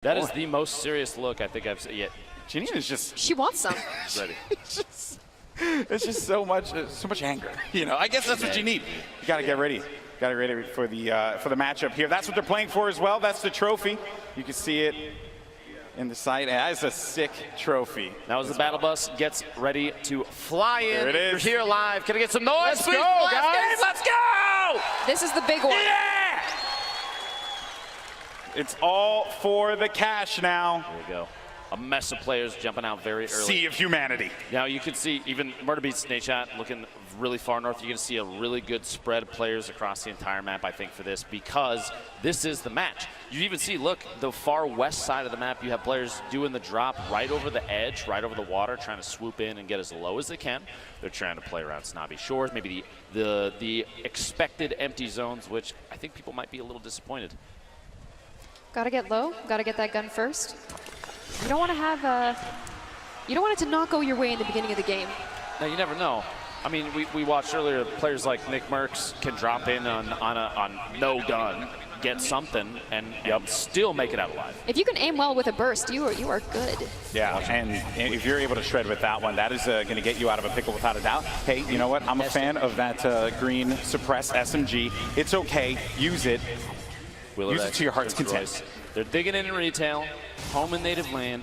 That is the most serious look I think I've seen yet. Janina's just... She wants some. Ready. It's just so much anger. You know, I guess that's what you need. You got to get ready. Got to get ready for the matchup here. That's what they're playing for as well. That's the trophy. You can see it in the sight. That is a sick trophy. Now as the battle bus gets ready to fly in. There it is. You're here live. Can I get some noise? Let's please? go, guys. Game. Let's go! This is the big one. Yeah! It's all for the cash now. There we go. A mess of players jumping out very early. Sea of humanity. Now you can see even Murder Beats Nate Shot looking really far north. You can see a really good spread of players across the entire map, I think, for this, because this is the match. You even see, look, the far west side of the map, you have players doing the drop right over the edge, right over the water, trying to swoop in and get as low as they can. They're trying to play around snobby shores, maybe the expected empty zones, which I think people might be a little disappointed. Gotta get low. Gotta get that gun first. You don't want to have you don't want it to not go your way in the beginning of the game. Now you never know. I mean, we watched earlier players like Nick Merckx can drop in on no gun, get something, and still make it out alive. If you can aim well with a burst, you are good. Yeah, and if you're able to shred with that one, that is going to get you out of a pickle without a doubt. Hey, you know what? I'm a fan of that green suppress SMG. It's okay. Use it. Use it to your heart's content. They're digging in retail, home and native land,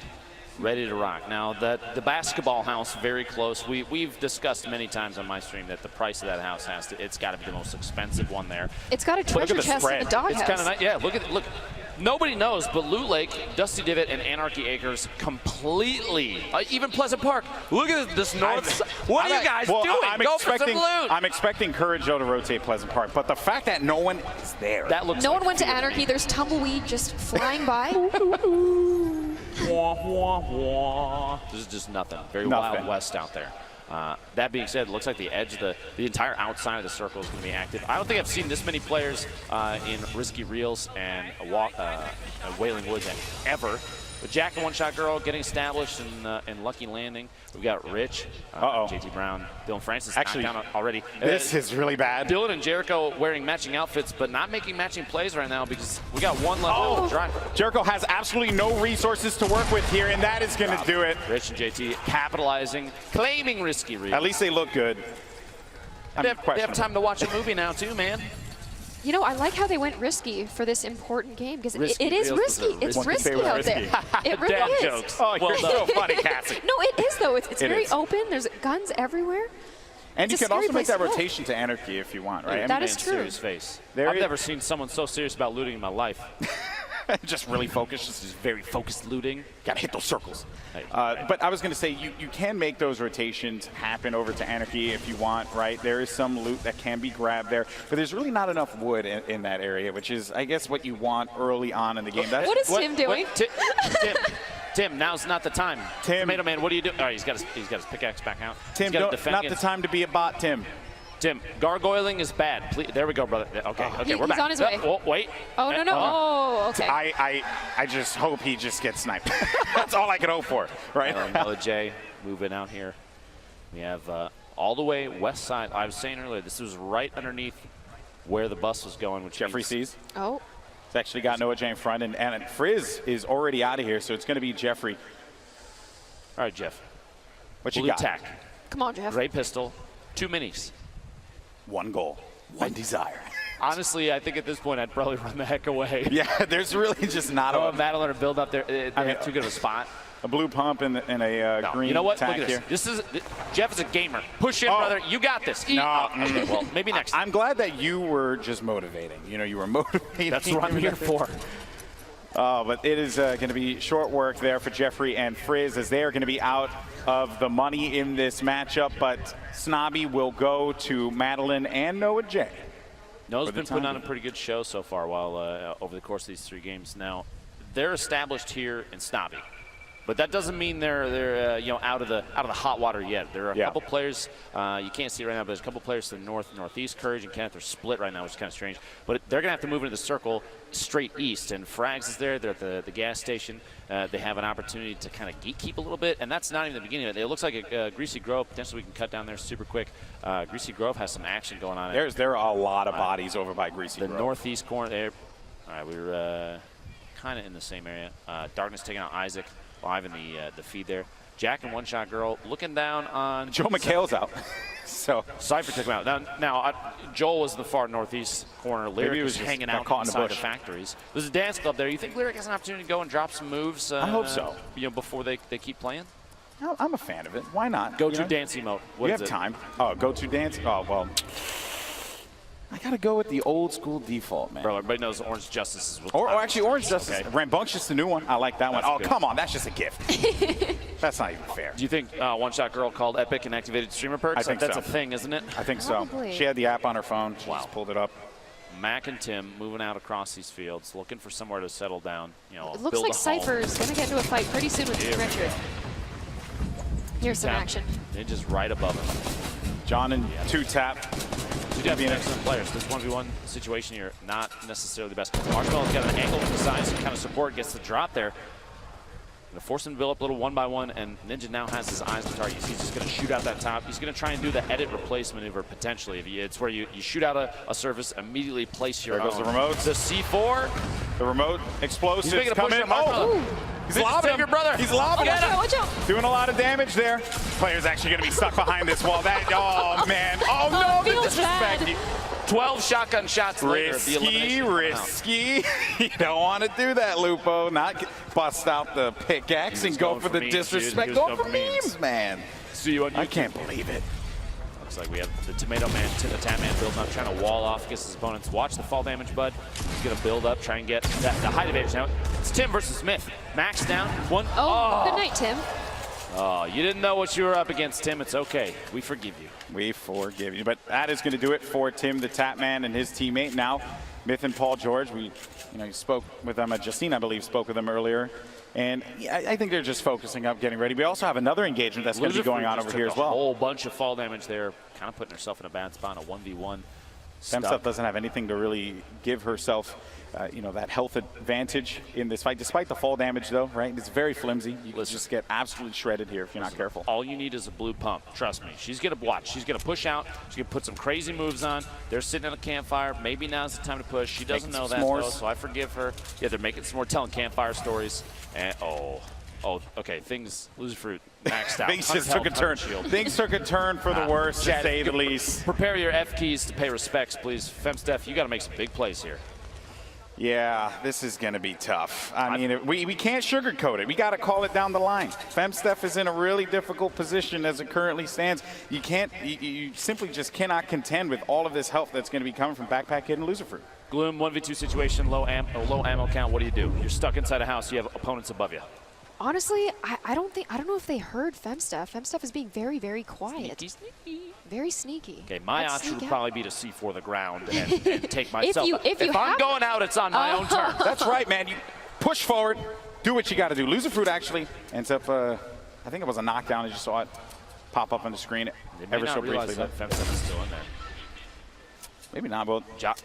ready to rock. Now, the basketball house, very close. We've discussed many times on my stream that the price of that house it's got to be the most expensive one there. It's got a treasure chest in the doghouse. It's kind of nice. Yeah, look. Nobody knows, but Loot Lake, Dusty Divot, and Anarchy Acres completely, even Pleasant Park. Look at this north side. What are you guys doing? Go for some loot. I'm expecting Courage to rotate Pleasant Park, but the fact that no one is there. That looks no one went to Anarchy. There's tumbleweed just flying by. This is just nothing. Very Wild West out there. That being said, it looks like the edge, the entire outside of the circle is going to be active. I don't think I've seen this many players in Risky Reels and Wailing Woods ever. But Jack and One Shot Girl getting established in Lucky Landing. We've got Rich, JT Brown, Dylan Francis actually down already. This is really bad. Dylan and Jericho wearing matching outfits, but not making matching plays right now because we got one left to drive. Jericho has absolutely no resources to work with here, and that is going to do it. Rich and JT capitalizing, claiming Risky Reels. At least they look good. They have time to watch a movie now too, man. You know, I like how they went risky for this important game because it is risky. It's risky out there. It really is. Jokes. Oh, you're so funny, Cassie. No, it is though. It's very open. There's guns everywhere. And you can also make that rotation to Anarchy if you want, right? That is true. Serious face. I've never seen someone so serious about looting in my life. Just really focused. Just very focused looting. Got to hit those circles. But I was going to say, you can make those rotations happen over to Anarchy if you want, right? There is some loot that can be grabbed there. But there's really not enough wood in that area, which is, I guess, what you want early on in the game. What is Tim doing? Tim, now's not the time. Tomato Man, what are you doing? All right, he's got his pickaxe back out. Tim, not the time to be a bot, Tim. Tim, gargoyling is bad. Please, there we go, brother. Okay, we're back. He's on his way. Oh, wait. Oh, no. Oh, okay. I just hope he just gets sniped. That's all I can hope for, right? Mellow J moving out here. We have all the way west side. I was saying earlier, this was right underneath where the bus was going, which Jeffrey sees. Oh. It's actually got Noah J in front, and Frizz is already out of here, so it's going to be Jeffrey. All right, Jeff. What you got? Tack. Come on, Jeff. Ray pistol, 2 minis. One goal, one desire. Honestly, I think at this point I'd probably run the heck away. Yeah, there's really just not a battle or build up there. They have too good of a spot. A blue pump and a green. You know what? Look at here. This is Jeff is a gamer. Push in, brother. You got this. No. Okay, well, maybe next time. I'm glad that you were just motivating. You know, you were motivating. That's what I'm here for. But it is going to be short work there for Jeffrey and Frizz as they are going to be out of the money in this matchup. But Snobby will go to Madeline and Noah J. Noah's been putting on a pretty good show so far while over the course of these 3 games. Now, they're established here in Snobby. But that doesn't mean they're out of the hot water yet. There are a couple players you can't see right now, but there's a couple players to the north and northeast. Courage and Kenneth are split right now, which is kind of strange. But they're gonna have to move into the circle straight east. And Frags is there. They're at the gas station. They have an opportunity to kind of gatekeep a little bit, and that's not even the beginning of it. It looks like a Greasy Grove. Potentially we can cut down there super quick. Greasy Grove has some action going on. There are a lot of bodies over by Greasy Grove. The northeast corner there. All right, we were kind of in the same area. Darkness taking out Isaac live in the feed there. Jack and One Shot Girl looking down on Joe McHale's out. So Cypher took him out. Now Joel was in the far northeast corner. Lyric was hanging out inside the factories. There's a dance club there. You think Lyric has an opportunity to go and drop some moves? I hope so. You know, before they keep playing. I'm a fan of it. Why not? Go-to dance emote. We have time. Oh, go-to dance? Oh, well. I got to go with the old school default, man. Bro, everybody knows Orange Justice is or actually, Orange Justice. Okay. Rambunctious, the new one. I like that one. Oh, come on. That's just a gift. That's not even fair. Do you think One Shot Girl called Epic and activated streamer perks? I think that's so. a thing, isn't it? I think so. She had the app on her phone. She just pulled it up. Mac and Tim moving out across these fields, looking for somewhere to settle down. You know, it looks like Cypher's going to get into a fight pretty soon with Richard. Here's some action. Ninja's right above him. John and two-tap. Two-tap being excellent players. This 1v1 situation here, not necessarily the best. Marshmallow's got an angle from the side, some kind of support, gets the drop there. Gonna force him to build up a little 1-by-1, and Ninja now has his eyes on target. He's just gonna shoot out that top. He's gonna try and do the edit replace maneuver potentially. It's where you shoot out a surface, immediately place your There goes the remote. The C4. The remote explosive. He's making a push on Oh! He's lobbing him. Brother. He's lobbing him. Watch out. Doing a lot of damage there. Player's actually going to be stuck behind this wall. Oh, man. Oh, no. The disrespect. 12 shotgun shots later. Risky. You don't want to do that, Lupo. Not bust out the pickaxe and go for the disrespect. Go for memes, man. See you on YouTube. I can't believe it. Looks like we have the Tomato Man, the Tap Man building up, trying to wall off against his opponents. Watch the fall damage, bud. He's going to build up, try and get the height advantage. Now, it's Tim versus Smith. Max down. One. Oh, good night, Tim. Oh, you didn't know what you were up against, Tim. It's okay. We forgive you. We forgive you. But that is going to do it for Tim, the Tap Man, and his teammate. Now, Myth and Paul George, you spoke with them. Justine, I believe, spoke with them earlier. And I think they're just focusing up, getting ready. We also have another engagement that's going to be going on over here as well. A whole bunch of fall damage there, kind of putting herself in a bad spot in a 1v1. Femstuff doesn't have anything to really give herself, that health advantage in this fight. Despite the fall damage, though, right? It's very flimsy. You can just get absolutely shredded here if you're not careful. All you need is a blue pump. Trust me. She's going to watch. She's going to push out. She's going to put some crazy moves on. They're sitting at a campfire. Maybe now's the time to push. She doesn't know that, though, so I forgive her. Yeah, they're making some more telling campfire stories. And, okay. Things, Loser Fruit, maxed out. Things just took a turn. Things took a turn for the worse, to say the least. Prepare your F keys to pay respects, please. Femsteph, you got to make some big plays here. Yeah, this is going to be tough. I mean, we can't sugarcoat it. We got to call it down the line. Femsteph is in a really difficult position as it currently stands. You simply just cannot contend with all of this help that's going to be coming from Backpack Kid and Loser Fruit. Gloom, 1v2 situation, low ammo count. What do you do? You're stuck inside a house. You have opponents above you. Honestly, I don't know if they heard Femsteph. Femsteph is being very, very quiet. Sneaky. Very sneaky. Okay, my option would probably be to C4 the ground and take myself. If I'm going out, it's on my own turn. That's right, man. You push forward, do what you got to do. Loser Fruit actually ends up, I think it was a knockdown. I just saw it pop up on the screen ever so briefly. That Femsteph is still in there. Maybe not, but Josh,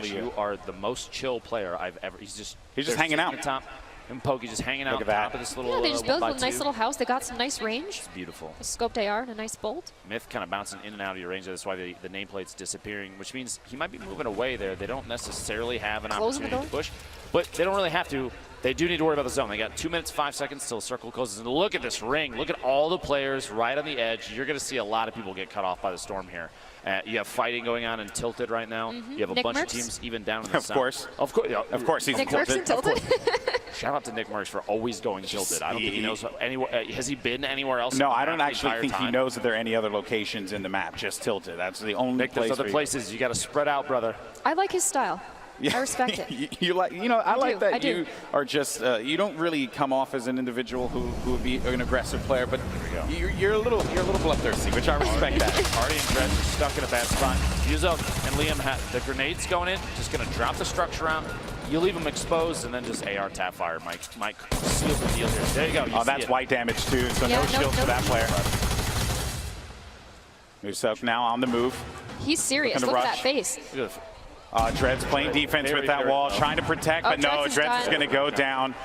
you are the most chill player I've ever. He's just hanging out. At the top. And Pokey just hanging out on top of this little. Yeah, they just built a nice little house. They got some nice range. It's beautiful. A scoped AR and a nice bolt. Myth kind of bouncing in and out of your range. That's why the nameplate's disappearing, which means he might be moving away there. They don't necessarily have an opportunity to push, but they don't really have to. They do need to worry about the zone. They got 2 minutes, 5 seconds till the circle closes. And look at this ring. Look at all the players right on the edge. You're going to see a lot of people get cut off by the storm here. You have fighting going on in Tilted right now. You have a bunch of teams even down in the south. Of course, he's Nick Merckx in Tilted. Shout out to Nick Merckx for always going Tilted. I don't think he knows anywhere. Has he been anywhere else? No, I don't actually think he knows that there are any other locations in the map. Just Tilted. That's the only place. There's other places. You got to spread out, brother. I like his style. Yeah. I respect it. I like that you are just, you don't really come off as an individual who would be an aggressive player, but you're a little bloodthirsty, which I respect that. Artie and Dredge are stuck in a bad spot. Yuzo and Liam have the grenades going in, just going to drop the structure out. You leave them exposed and then just AR tap fire. Mike seal the deal here. There you go. Oh, that's white damage too, so no shield for that player. Musok now on the move. He's serious. Look at that face. Dred's playing defense with that wall, trying to protect, but no, Dred's is going to go down.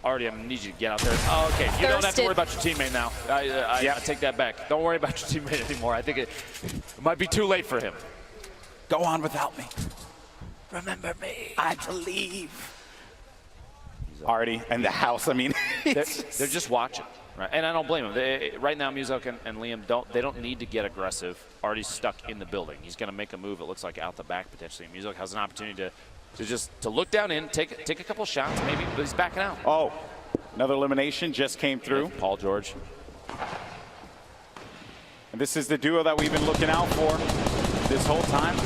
Artie, I'm going to need you to get out there. Oh, okay, you don't have to worry about your teammate now. I take that back. Don't worry about your teammate anymore. I think it might be too late for him. Go on without me. Remember me. I believe. already in the house. I mean, they're just watching, right? And I don't blame them. Right now, Music and Liam don't need to get aggressive. Already stuck in the building. He's going to make a move. It looks like out the back potentially. Music has an opportunity to look down in, take a couple shots maybe, but he's backing out. Oh, another elimination just came through. Paul George. And this is the duo that we've been looking out for this whole time.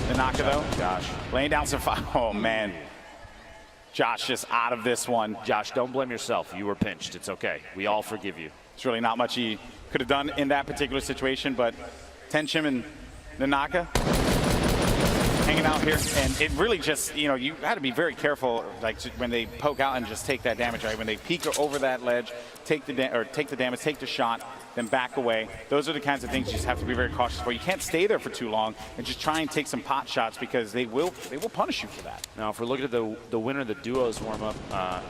Nanaka though, Josh laying down some fire. Oh man, Josh just out of this one. Josh, don't blame yourself. You were pinched. It's okay. We all forgive you. There's really not much he could have done in that particular situation, but Tenshim and Nanaka hanging out here, and it really just, you know, you got to be very careful, like when they poke out and just take that damage, right? When they peek over that ledge, take the damage, take the shot, then back away. Those are the kinds of things you just have to be very cautious for. You can't stay there for too long and just try and take some pot shots because they will punish you for that. Now, if we're looking at the winner of the duos warm up,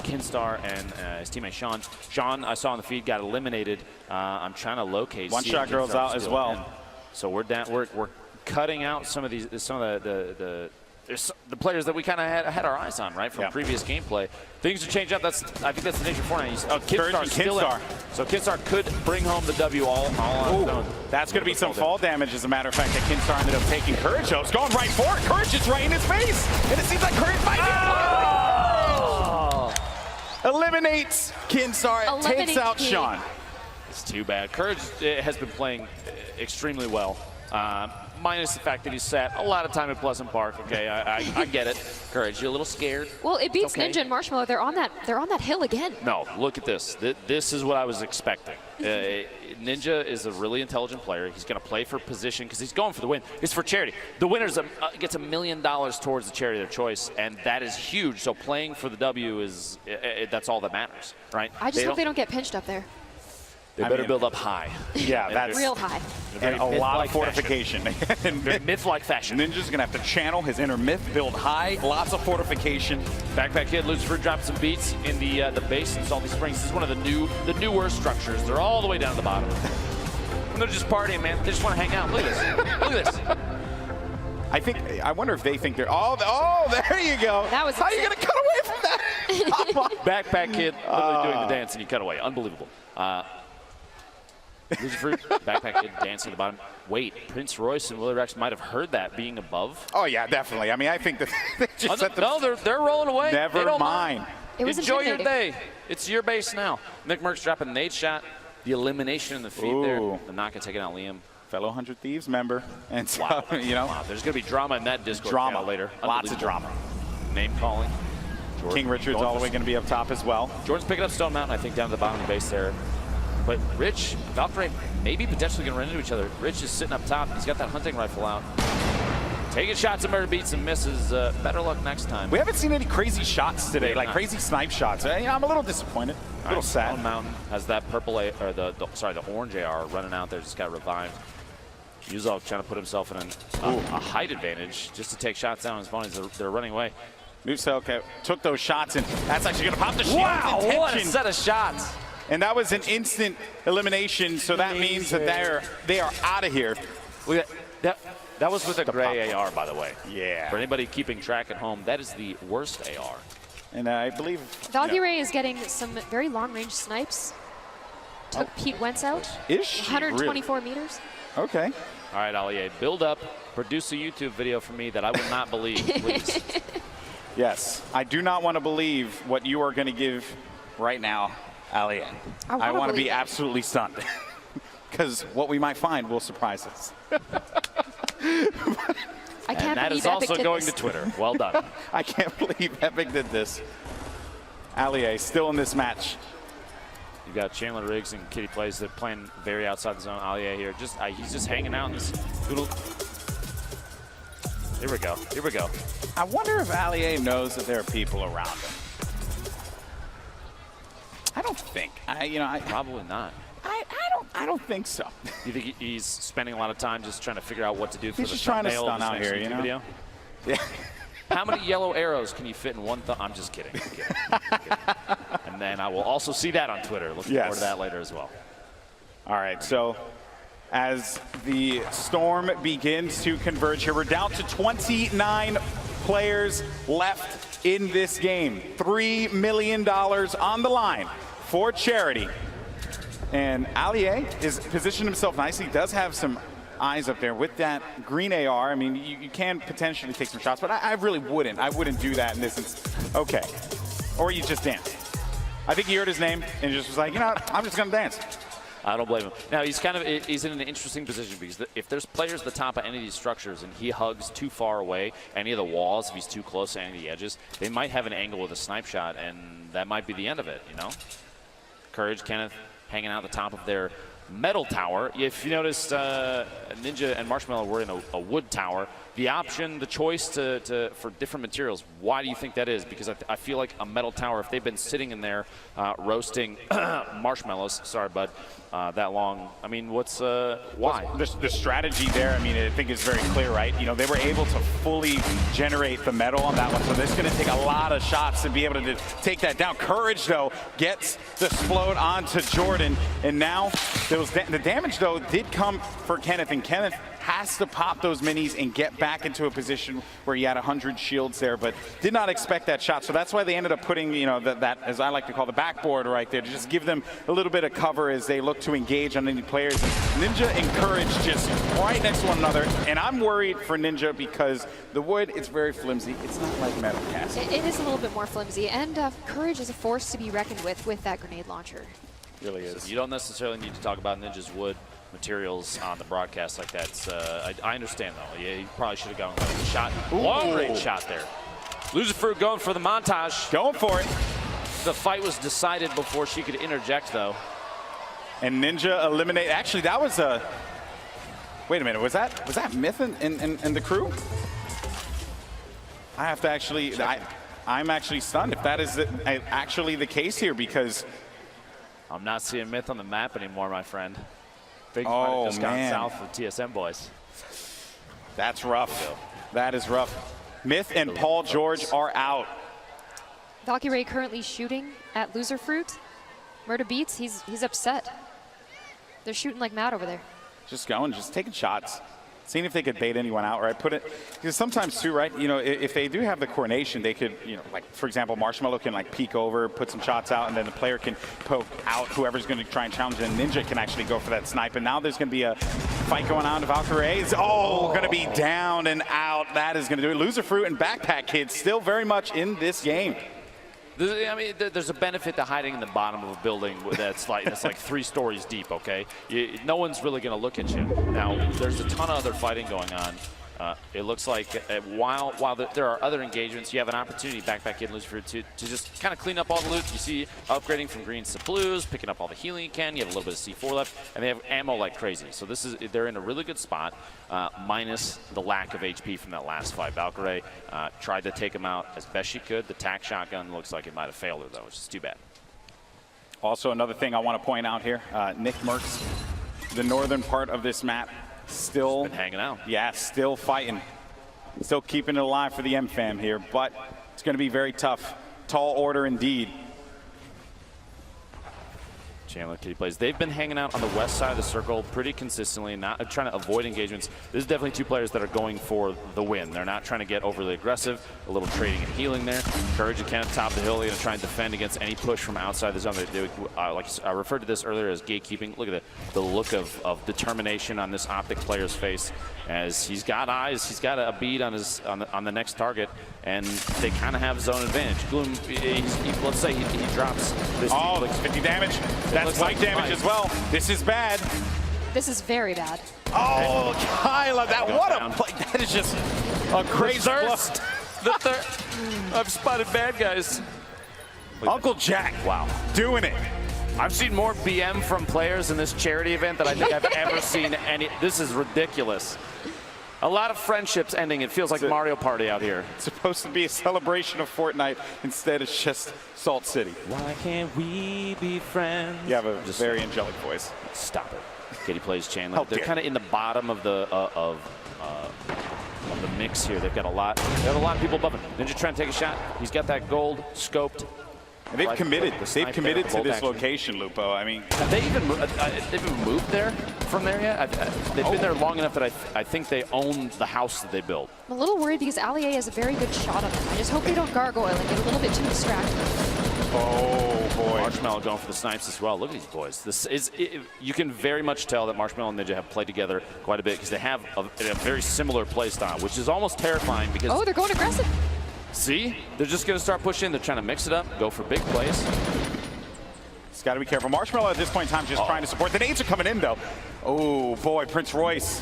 Kinstar and his teammate Sean. Sean, I saw on the feed, got eliminated. I'm trying to locate. One shot girls out as well. And so we're down. We're cutting out some of the players that we kind of had our eyes on, right, from previous gameplay. Things are changing up. I think that's the nature of Fortnite. Kinstar's still in. So Kinstar could bring home the W all on his own. That's going to be some fall damage, as a matter of fact, that Kinstar ended up taking. Courage, though, is going right for it. Courage is right in his face. And it seems like Courage might be eliminates Kinstar, takes out Sean. It's too bad. Courage has been playing extremely well. Minus the fact that he sat a lot of time at Pleasant Park. Okay, I get it. Courage, you're a little scared. Well, it beats Ninja and Marshmallow. They're on that hill again. No, look at this. This is what I was expecting. Ninja is a really intelligent player. He's going to play for position because he's going for the win. It's for charity. The winner gets $1 million towards the charity of their choice, and that is huge. So playing for the W is that's all that matters, right? I just hope they don't get pinched up there. They better build up high. Yeah, that's real high. And a lot of fortification. Myth-like fashion. Ninja's gonna have to channel his inner myth, build high, lots of fortification. Backpack Kid, Lucifer dropped some beats in the base in Salty Springs. This is one of the newer structures. They're all the way down to the bottom. And they're just partying, man. They just want to hang out. Look at this. Look at this. I wonder if they think they're. Oh, there you go. That was. How are you gonna cut away from that? Backpack Kid literally doing the dance, and you cut away. Unbelievable. Lucifer, Backpack Kid dancing at the bottom. Wait, Prince Royce and Willie Rex might have heard that being above. Oh yeah, definitely. I mean, I think that they just set them. No, they're rolling away. Never mind. It was Enjoy your day. It's your base now. Nick Merckx dropping a nade shot. The elimination in the feed there. The Naka taking out Liam. Fellow 100 Thieves member. And so, you know. Wow, there's going to be drama in that Discord drama later. Lots of drama. Name calling. Jordan, King Richard's all the way going to be up top as well. Jordan's picking up Stone Mountain, I think, down to the bottom of the base there. But Rich, Valkyrie, maybe potentially going to run into each other. Rich is sitting up top. He's got that hunting rifle out. Taking shots at murder beats and misses. Better luck next time. We haven't seen any crazy shots today, like crazy snipe shots. I'm a little disappointed, a little sad. Stone Mountain has that purple, or the orange AR running out there. Just got revived. Yuzov trying to put himself in a height advantage just to take shots down on his opponents. They're running away. Muselka took those shots, and that's actually going to pop the shield. Wow, what a set of shots. And that was an instant elimination, so that means that they are out of here. That was with a gray AR, by the way. Yeah. For anybody keeping track at home, that is the worst AR. And I believe Valkyrie is getting some very long-range snipes. Took Pete Wentz out. Is she 124 meters. Okay. All right, Allie, build up. Produce a YouTube video for me that I will not believe, please. Yes, I do not want to believe what you are going to give right now, Allie. I want to be absolutely stunned. Because what we might find will surprise us. I can't and that believe is also Epic going did this. to Twitter. Well done. I can't believe Epic did this. Allie still in this match. You've got Chandler Riggs and Kitty Plays. They're playing very outside the zone. Allie here. He's just hanging out in this little. Here we go. Here we go. I wonder if Allie knows that there are people around him. I don't think. Probably not. I don't think so. You think he's spending a lot of time just trying to figure out what to do for He's the just trying to thumbnail of stun this out next here, YouTube video? Yeah. How many yellow arrows can you fit in one thumb? I'm just kidding. I'm kidding. And then I will also see that on Twitter. Looking forward to that later as well. All right, so as the storm begins to converge here, we're down to 29 players left in this game. $3 million on the line for charity. And Allier is positioned himself nicely. He does have some eyes up there with that green AR. I mean, you can potentially take some shots, but I really wouldn't. I wouldn't do that in this instance. Okay. Or you just dance. I think he heard his name and just was like, you know what? I'm just going to dance. I don't blame him. Now, he's in an interesting position because if there's players at the top of any of these structures and he hugs too far away, any of the walls, if he's too close to any of the edges, they might have an angle with a snipe shot, and that might be the end of it, you know? Courage, Kenneth, hanging out at the top of their metal tower. If you noticed, Ninja and Marshmallow were in a wood tower. The option, the choice for different materials, why do you think that is? Because I feel like a metal tower, if they've been sitting in there roasting marshmallows, sorry, bud, that long, I mean, what's, why? The strategy there, I mean, I think is very clear, right? You know, they were able to fully generate the metal on that one, so this is going to take a lot of shots to be able to take that down. Courage, though, gets the explode onto Jordan, and now the damage, though, did come for Kenneth, and Kenneth has to pop those minis and get back into a position where he had 100 shields there, but did not expect that shot. So that's why they ended up putting, you know, that as I like to call the backboard right there, to just give them a little bit of cover as they look to engage on any players. And Ninja and Courage just right next to one another. And I'm worried for Ninja because the wood, it's very flimsy. It's not like metal cast. It is a little bit more flimsy, and Courage is a force to be reckoned with that grenade launcher. Really is. So you don't necessarily need to talk about Ninja's wood materials on the broadcast like that. I understand, though. Yeah, he probably should have gone with a shot. Long-range shot there. Loser Fruit going for the montage. Going for it. The fight was decided before she could interject, though. And Ninja eliminate. Actually, that was a. Wait a minute. Was that Myth in the crew? I have to actually. I'm actually stunned if that is actually the case here, because I'm not seeing Myth on the map anymore, my friend. Things might have just gone south for TSM boys. That's rough. That is rough. Myth and Paul George are out. Valkyrie currently shooting at Loser Fruit. Murder Beats, he's upset. They're shooting like mad over there. Just going, just taking shots. Seeing if they could bait anyone out, right? Put it, because sometimes too, right? You know, if they do have the coordination, they could, you know, like for example, Marshmallow can like peek over, put some shots out, and then the player can poke out whoever's going to try and challenge it. And Ninja can actually go for that snipe. And now there's going to be a fight going on. Valkyrie is going to be down and out. That is going to do it. Loser Fruit and Backpack Kids still very much in this game. I mean, there's a benefit to hiding in the bottom of a building that's like 3 stories deep, okay? No one's really going to look at you. Now, there's a ton of other fighting going on. It looks like while there are other engagements, you have an opportunity, Backpack Kid, Loser Fruit, to just kind of clean up all the loot. You see upgrading from greens to blues, picking up all the healing you can. You have a little bit of C4 left, and they have ammo like crazy. So they're in a really good spot, minus the lack of HP from that last fight. Valkyrie tried to take him out as best she could. The tac shotgun looks like it might have failed her, though, which is too bad. Also, another thing I want to point out here, Nick Merckx, the northern part of this map, still been hanging out. Yeah, still fighting. Still keeping it alive for the M-Fam here, but it's going to be very tough. Tall order indeed. Chandler Kitty plays. They've been hanging out on the west side of the circle pretty consistently, not trying to avoid engagements. This is definitely 2 players that are going for the win. They're not trying to get overly aggressive. A little trading and healing there. Courage and Kenneth top of the hill. They're going to try and defend against any push from outside the zone. Like I referred to this earlier as gatekeeping. Look at the look of determination on this Optic player's face, as he's got eyes. He's got a bead on the next target, and they kind of have zone advantage. Gloom, let's say he drops this. 50 damage. That's light damage as well. This is bad. This is very bad. Oh, Kyla, what a play. That is just a crazy thirst. I've spotted bad guys. Uncle Jack, wow, doing it. I've seen more BM from players in this charity event than I think I've ever seen any. This is ridiculous. A lot of friendships ending. It feels like Mario Party out here. It's supposed to be a celebration of Fortnite. Instead, it's just Salt City. Why can't we be friends? You have a very angelic voice. Stop it. Kitty plays Chandler. They're kind of in the bottom of the mix here. They've got a lot. They have a lot of people above him. Ninja trying to take a shot. He's got that gold scoped. They've Like committed. the They've snipe committed there, to bolt this action. location, Lupo. I mean, Have they even moved there from there yet? They've been there long enough that I think they own the house that they built. I'm a little worried because Allier has a very good shot on him. I just hope they don't gargoyle and get a little bit too distracted. oh boy. Marshmallow going for the snipes as well. Look at these boys. You can very much tell that Marshmallow and Ninja have played together quite a bit because they have a very similar play style, which is almost terrifying because Oh, they're going aggressive. see, they're just going to start pushing. They're trying to mix it up, go for big plays. He's got to be careful. Marshmallow at this point in time just trying to support. The nades are coming in though. Oh boy, Prince Royce.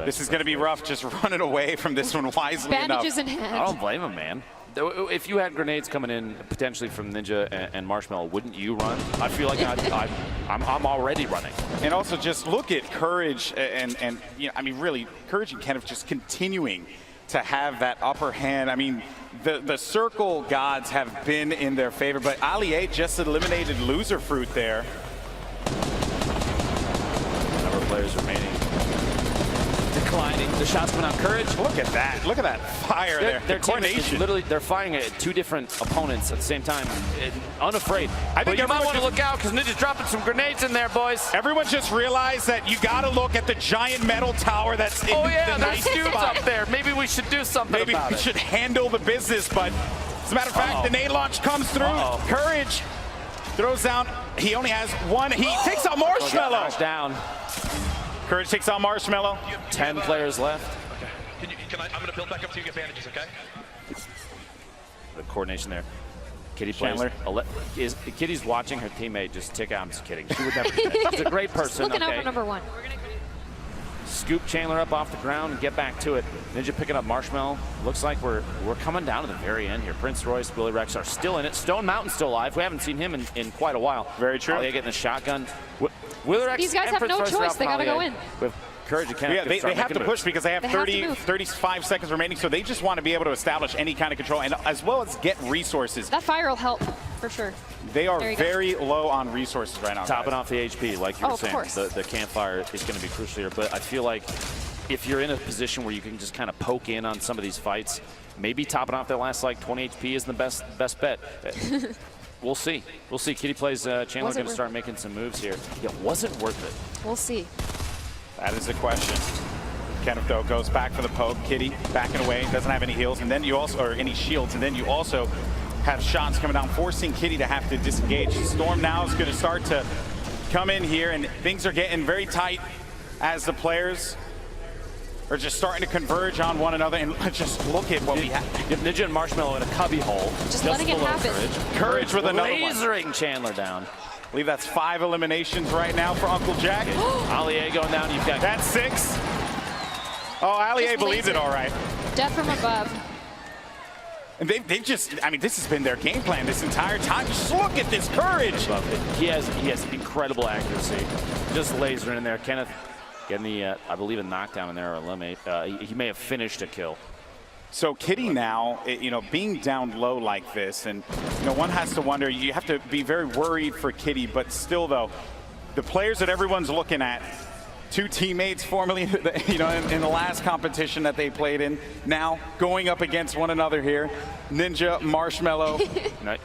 This is going to be rough. Just running away from this one wisely Bandages enough. in hand. I don't blame him, man. If you had grenades coming in potentially from Ninja and Marshmallow, wouldn't you run? I feel like I'm already running. And also just look at Courage and you know, I mean, really, Courage and Kenneth just continuing to have that upper hand. I mean, the circle gods have been in their favor, but Allier just eliminated Loser Fruit there. Number of players remaining. Declining. The shots coming out. Courage. Look at that. Look at that fire there. Their The team is coordination. literally, they're firing at two different opponents at the same time, unafraid. I think but you might everyone want to just- look out because Ninja's dropping some grenades in there, boys. Everyone just realized that you got to look at the giant metal tower that's in Oh the yeah, nice there's dudes spot. up there. Maybe we should do something Maybe about we it. should handle the business, but as a matter of fact, the nade launch comes through. Courage throws down. He only has one. He takes out Marshmallow. Knocked down. Courage takes out Marshmallow. 10 players left. I'm going to build back up to you, get bandages, okay? The coordination there. Kitty plays. Chandler. Kitty's watching her teammate just tick out. I'm just kidding. She would never do that. She's a great person. Looking out Okay. for number one. Scoop Chandler up off the ground and get back to it. Ninja picking up Marshmallow. Looks like we're coming down to the very end here. Prince Royce, Willie Rex are still in it. Stone Mountain's still alive. We haven't seen him in quite a while. Very true. Allier getting the shotgun. Willie Rex These guys and have Prince no Royce are choice. out They from gotta go Allier. in. With Courage and Kenneth. Yeah, they have to push because they have They have to 30, move. 35 seconds remaining, so they just want to be able to establish any kind of control and as well as get resources. That fire will help for sure. They are There you go. very low on resources right now. Topping guys. off the HP, like you were Oh, of saying. course. The campfire is going to be crucial here, but I feel like if you're in a position where you can just kind of poke in on some of these fights, maybe topping off that last like 20 HP isn't the best bet. We'll see. We'll see. Kitty plays Chandler Was it going to worth start making some moves here. Yeah, was it worth it? We'll see. That is the question. Kenneth though goes back for the poke. Kitty backing away, doesn't have any heals, and then you also, or any shields, and then you also have shots coming down, forcing Kitty to have to disengage. Storm now is going to start to come in here, and things are getting very tight as the players are just starting to converge on one another. And just look at what we have. You have Ninja and Marshmallow in a cubby hole. Just letting it below happen. Courage with another one. Lasering Chandler down. I believe that's 5 eliminations right now for Uncle Jack. Allier going down. You've got That's 6. Oh, Allier Just believes it laser. all right. Death from above. And they've just, I mean, this has been their game plan this entire time. Just look at this Courage. He has incredible accuracy. Just lasering in there. Kenneth getting the, I believe, a knockdown in there or eliminate. He may have finished a kill. So Kitty now, you know, being down low like this, and you know, one has to wonder, you have to be very worried for Kitty, but still though, the players that everyone's looking at, 2 teammates formerly, you know, in the last competition that they played in, now going up against one another here. Ninja, Marshmallow.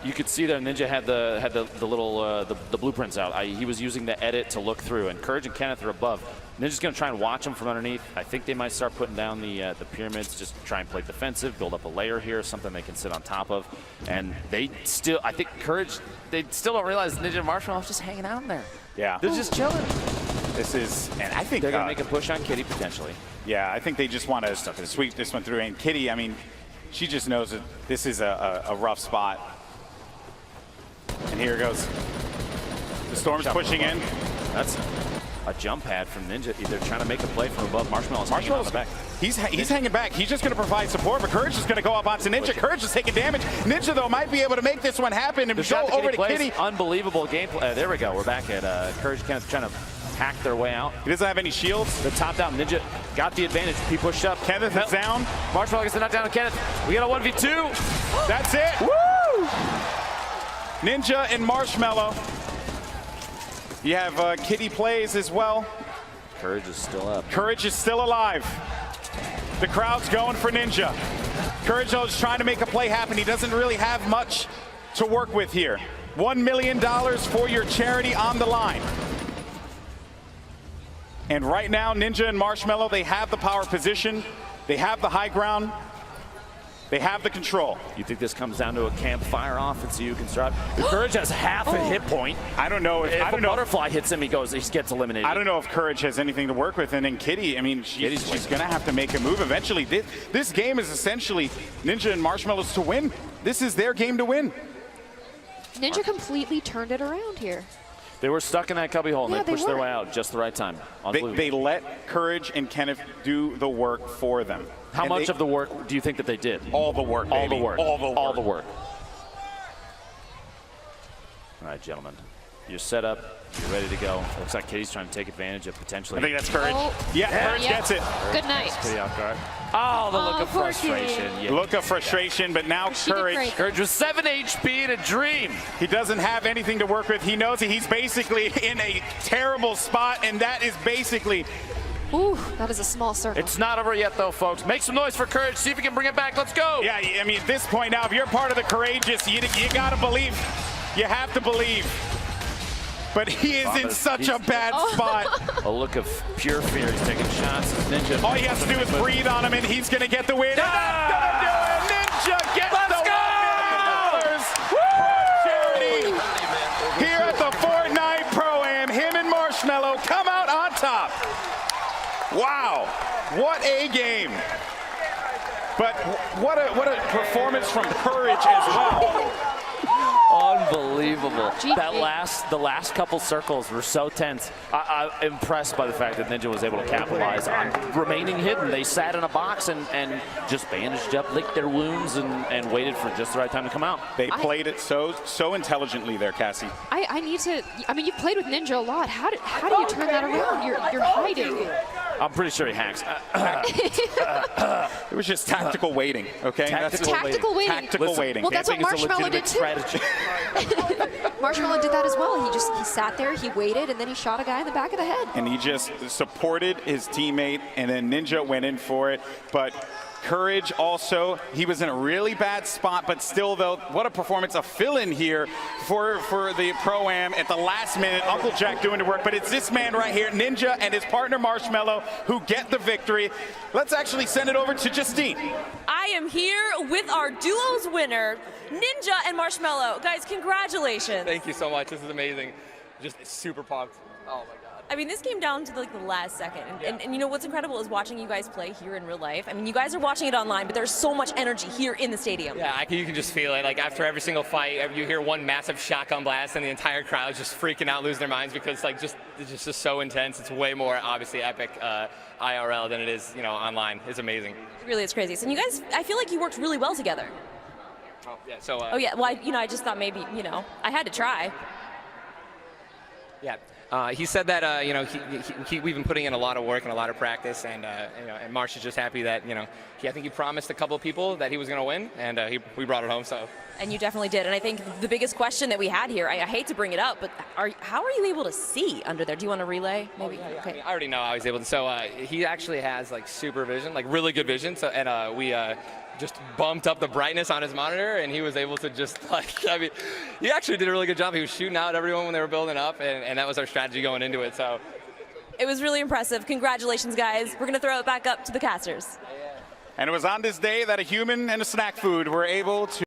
You could see there Ninja had the little the blueprints out. He was using the edit to look through, and Courage and Kenneth are above. Ninja's going to try and watch him from underneath. I think they might start putting down the pyramids, just try and play defensive, build up a layer here, something they can sit on top of. And they still, I think Courage, they still don't realize Ninja and Marshmallow is just hanging out in there. Yeah. They're just chilling. This is, and I think They're going to make a push on Kitty potentially. yeah, I think they just want to sweep this one through. And Kitty, I mean, she just knows that this is a rough spot. And here it goes. The Storm's pushing in. That's a jump pad from Ninja. They're trying to make a play from above. Marshmallow's hanging on the back. He's hanging back. He's just going to provide support, but Courage is going to go up onto Ninja. Courage is taking damage. Ninja, though, might be able to make this one happen and go over to Kitty. Unbelievable gameplay. There we go. We're back at Courage Kenneth trying to hack their way out. He doesn't have any shields. The top down Ninja got the advantage. He pushed up. Kenneth is down. Marshmallow gets the knockdown on Kenneth. We got a 1v2. That's it. Woo! Ninja and Marshmallow. You have Kitty plays as well. Courage is still up. Courage is still alive. The crowd's going for Ninja. Courage though is trying to make a play happen. He doesn't really have much to work with here. $1 million for your charity on the line. And right now, Ninja and Marshmello, they have the power position. They have the high ground. They have the control. You think this comes down to a campfire offense you can start? Courage has half a hit point. I don't know if a butterfly hits him, he gets eliminated. I don't know if Courage has anything to work with. And then Kitty, I mean, she's going to have to make a move eventually. This game is essentially Ninja and Marshmello's to win. This is their game to win. Ninja completely turned it around here. They were stuck in that cubby hole, and Yeah, they pushed their were. way out just the right time. They let Courage and Kenneth do the work for them. How much of the work do you think that they did? All the work, All baby. the work. All the work. All the work. All right, gentlemen. You're set up. You're ready to go. Looks like Kitty's trying to take advantage of potentially. I think that's Courage. Oh. Yeah, Courage Yeah. gets it. Good night. Kitty off guard. Oh, the look of poor frustration. Kitty. Yeah. Look of frustration, but now She did Courage. great. Courage was 7 HP in a dream. He doesn't have anything to work with. He knows that he's basically in a terrible spot, and that is basically. Ooh, that is a small circle. It's not over yet, though, folks. Make some noise for Courage. See if we can bring it back. Let's go. Yeah, I mean, at this point now, if you're part of the courageous, you got to believe. You have to believe. But he is in such a bad spot. A look of pure fear. He's taking shots. Ninja. All he has to do is breathe on him, and he's going to get the win. And that's going to do it. Ninja gets Let's the go! $1 million for charity. Here at the Fortnite Pro-Am, him and Marshmello come out on top. Wow, what a game. But what a performance from Courage as well. Unbelievable. GG. The last couple circles were so tense. I'm impressed by the fact that Ninja was able to capitalize on remaining hidden. They sat in a box and just bandaged up, licked their wounds, and waited for just the right time to come out. They played it so intelligently there, Cassie. I need to. I mean, you've played with Ninja a lot. How do you turn that around? You're hiding. I'm pretty sure he hacks. It was just tactical waiting, okay? Tactical waiting. Tactical waiting. Well, that's what Camping is a Marshmello did legitimate too. strategy. Marshmello did that as well. He sat there, he waited, and then he shot a guy in the back of the head. And he just supported his teammate, and then Ninja went in for it. But Courage also, he was in a really bad spot, but still, though, what a performance, a fill-in here for the Pro-Am at the last minute. Uncle Jack doing the work, but it's this man right here, Ninja, and his partner Marshmello, who get the victory. Let's actually send it over to Justine. I am here with our duos winner, Ninja and Marshmello. Guys, congratulations. Thank you so much. This is amazing. Just super pumped. Oh my God. I mean, this came down to the last second. And you know what's incredible is watching you guys play here in real life. I mean, you guys are watching it online, but there's so much energy here in the stadium. Yeah, you can just feel it. Like after every single fight, you hear one massive shotgun blast, and the entire crowd is just freaking out, losing their minds because it's just so intense. It's way more obviously epic IRL than it is, online. It's amazing. Really, it's crazy. So you guys, I feel like you worked really well together. Oh yeah. So. Oh yeah. Well, I just thought maybe, I had to try. Yeah. He said that we've been putting in a lot of work and a lot of practice, and and Marsh is just happy that I think he promised a couple of people that he was going to win, and we brought it home. So. And you definitely did. And I think the biggest question that we had here, I hate to bring it up, but how are you able to see under there? Do you want to relay? Maybe. Oh, yeah. Okay. I mean, I already know how he's able to. So he actually has super vision, really good vision. So and we. Just bumped up the brightness on his monitor, and he was able to just he actually did a really good job. He was shooting out everyone when they were building up, and that was our strategy going into it. So it was really impressive. Congratulations, guys. We're going to throw it back up to the casters. And it was on this day that a human and a snack food were able to